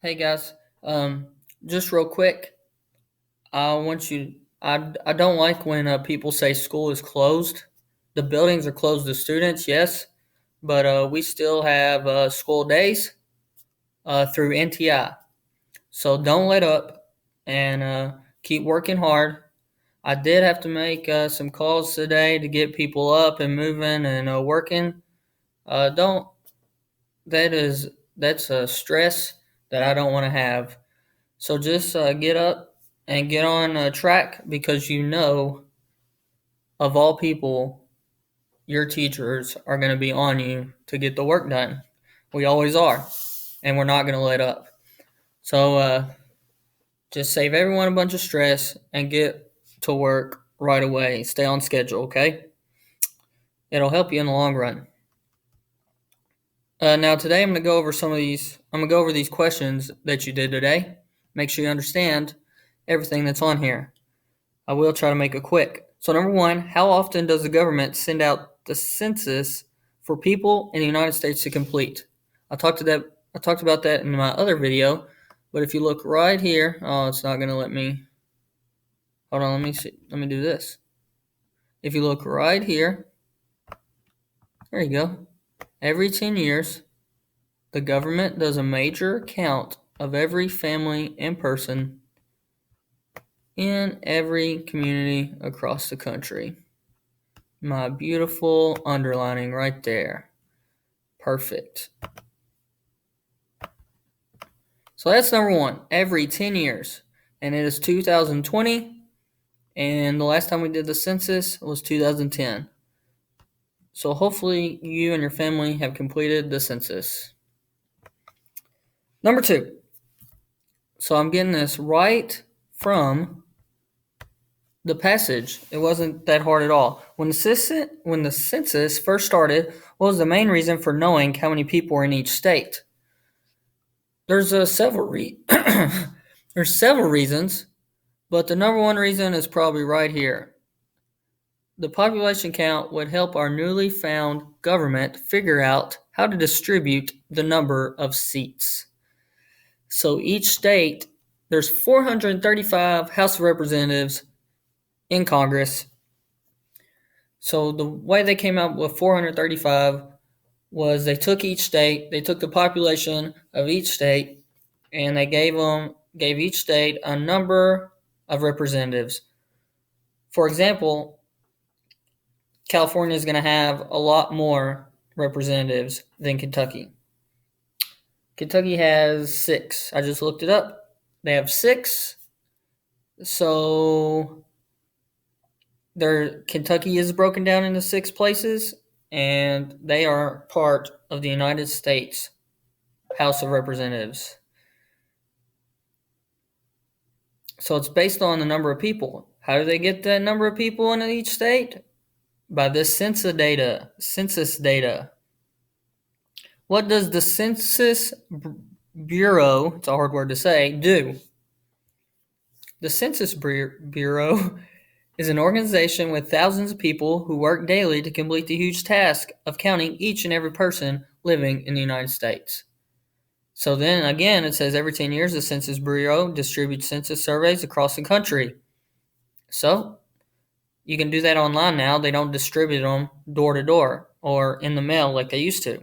Hey guys, um, just real quick, I want you. I don't like when people say school is closed. The buildings are closed to students, yes, but we still have school days through NTI. So don't let up and keep working hard. I did have to make some calls today to get people up and moving and working. Don't that is that's a stress that I don't want to have. So just get up and get on track because you know, of all people, your teachers are going to be on you to get the work done. We always are, and we're not going to let up. So just save everyone a bunch of stress and get to work right away. Stay on schedule, okay? It'll help you in the long run. Now today I'm going to go over some of these. I'm going to go over these questions that you did today. Make sure you understand everything that's on here. I will try to make it quick. So number one, how often does the government send out the census for people in the United States to complete? I talked about that in my other video, but if you look right here, oh, it's not going to let me. Hold on, let me see. Let me do this. If you look right here, there you go. Every 10 years, the government does a major count of every family and person in every community across the country. My beautiful underlining right there. Perfect. So that's number one, every 10 years. And it is 2020. And the last time we did the census was 2010. So hopefully you and your family have completed the census. Number two. So I'm getting this right from the passage. It wasn't that hard at all. When the census first started, what was the main reason for knowing how many people were in each state? There's there's several reasons, but the number one reason is probably right here. The population count would help our newly found government figure out how to distribute the number of seats. So each state, there's 435 House of Representatives in Congress. So the way they came up with 435 was they took each state, they took the population of each state, and they gave each state a number of representatives. For example, California is going to have a lot more representatives than Kentucky. Kentucky has 6. I just looked it up. They have 6. So Kentucky is broken down into 6 places, and they are part of the United States House of Representatives. So it's based on the number of people. How do they get that number of people in each state? By this census data. What does the Census Bureau, it's a hard word to say, do? The Census Bureau is an organization with thousands of people who work daily to complete the huge task of counting each and every person living in the United States. So then again, it says every 10 years, the Census Bureau distributes census surveys across the country. So you can do that online now. They don't distribute them door to door or in the mail like they used to.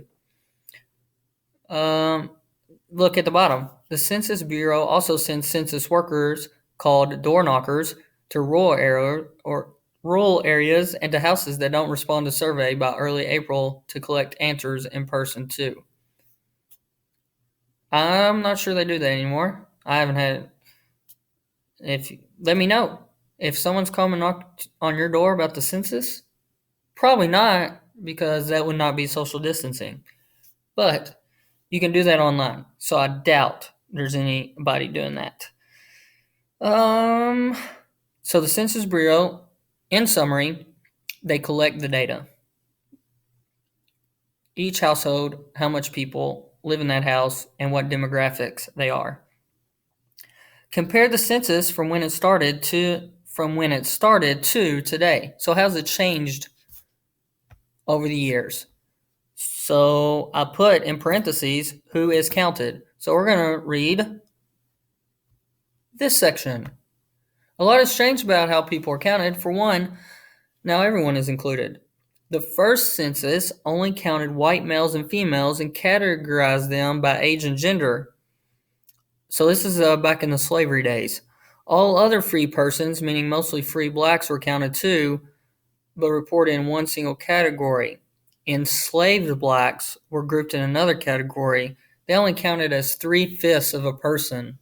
Look at the bottom. The Census Bureau also sends census workers called door knockers to rural areas and to houses that don't respond to survey by early April to collect answers in person too. I'm not sure they do that anymore. I haven't had. Let me know if someone's come and knocked on your door about the census. Probably not, because that would not be social distancing. But you can do that online, so I doubt there's anybody doing that. So the Census Bureau, in summary, they collect the data. Each household, how much people live in that house, and what demographics they are. Compare the census from when it started to today. So how's it changed over the years? So I put in parentheses who is counted. So we're going to read this section. A lot has changed about how people are counted. For one, now everyone is included. The first census only counted white males and females and categorized them by age and gender. So this is back in the slavery days. All other free persons, meaning mostly free blacks, were counted too, but reported in one single category. Enslaved blacks were grouped in another category. They only counted as 3/5 of a person.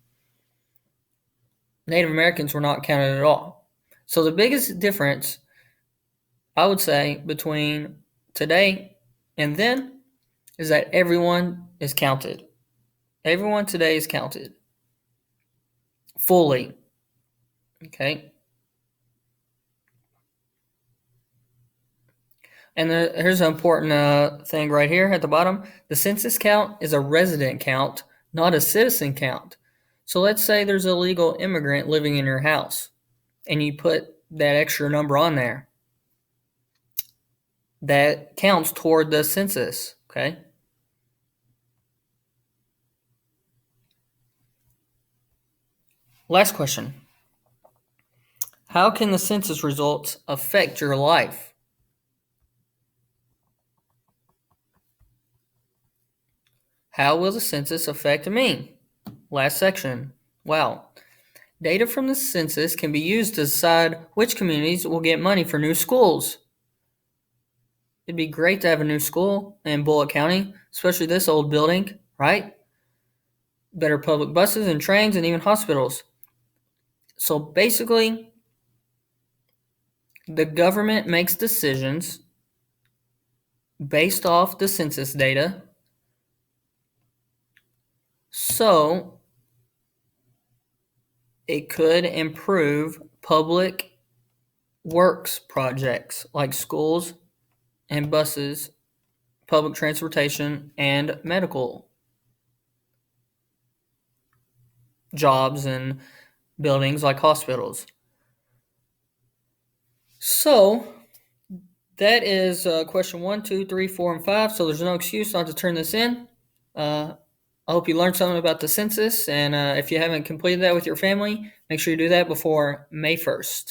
Native Americans were not counted at all. So the biggest difference, I would say, between today and then is that everyone is counted. Everyone today is counted fully. Okay? And here's an important thing right here at the bottom. The census count is a resident count, not a citizen count. So let's say there's a legal immigrant living in your house, and you put that extra number on there. That counts toward the census, okay? Last question. How can the census results affect your life? How will the census affect me? Last section. Wow. Data from the census can be used to decide which communities will get money for new schools. It'd be great to have a new school in Bullitt County, especially this old building, right? Better public buses and trains and even hospitals. So basically, the government makes decisions based off the census data. So it could improve public works projects like schools and buses, public transportation, and medical jobs and buildings like hospitals. So that is question 1, 2, 3, 4, and 5. So there's no excuse not to turn this in. I hope you learned something about the census, and if you haven't completed that with your family, make sure you do that before May 1st.